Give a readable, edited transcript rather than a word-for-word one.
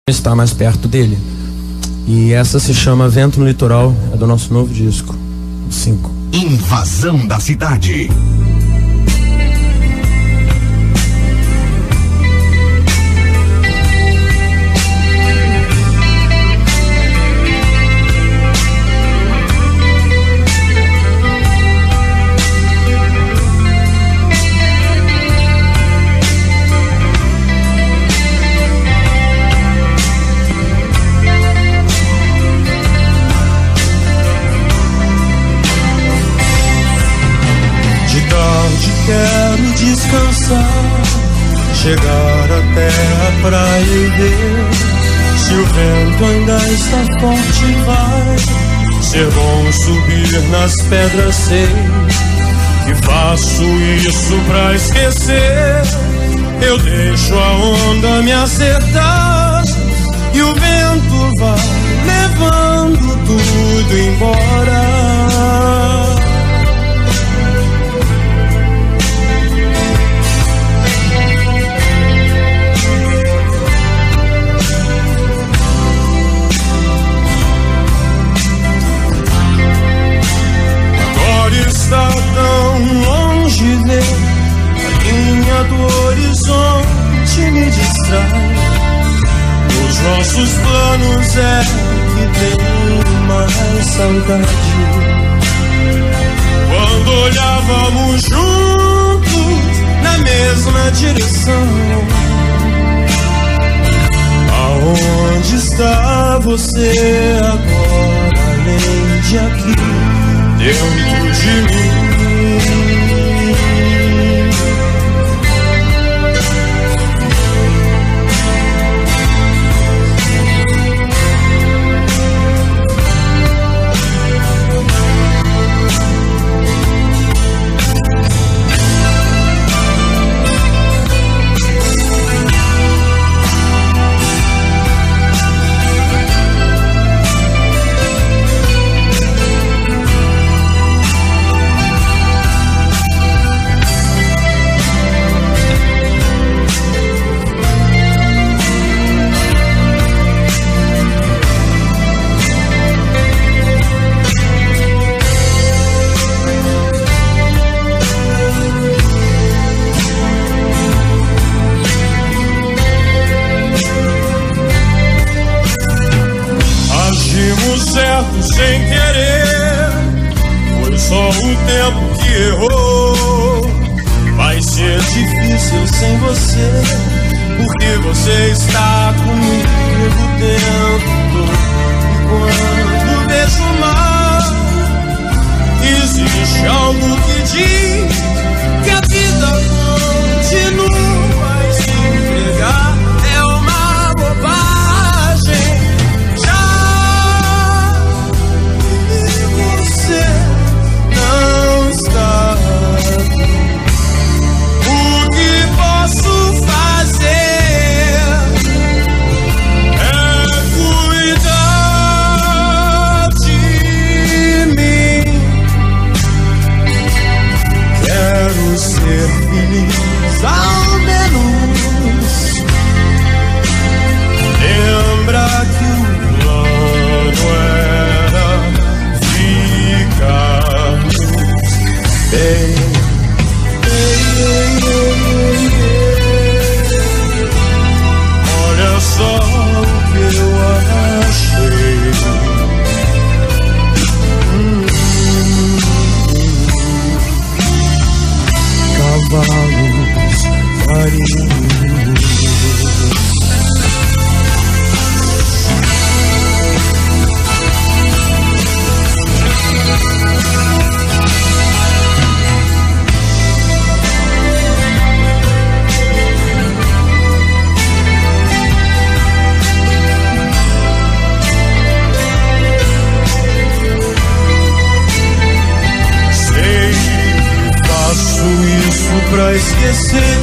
estar mais perto dele. E essa se chama Vento no Litoral, é do nosso novo disco, 5. Invasão da Cidade. Quero descansar, chegar até a praia e ver se o vento ainda está forte. Vai ser bom subir nas pedras, sei que faço isso pra esquecer. Eu deixo a onda me acertar e o vento vai levando tudo embora. Está tão longe, ver a linha do horizonte me distrai. Os nossos planos é que tenho mais saudade. Quando olhávamos juntos na mesma direção, aonde está você agora, além de aqui, dentro de mim? Sem querer, foi só o tempo que errou. Vai ser difícil sem você, porque você está comigo dentro. E quando vejo o mar, existe algo que diz que a vida continua e se entregar é uma bobagem. Não está aqui. O que posso fazer é cuidar de mim. Quero ser feliz, ao menos. Lembra que o plano era ficarmos bem. Olha só o que eu achei. Cavalos marinhos. Sei que faço isso pra esquecer.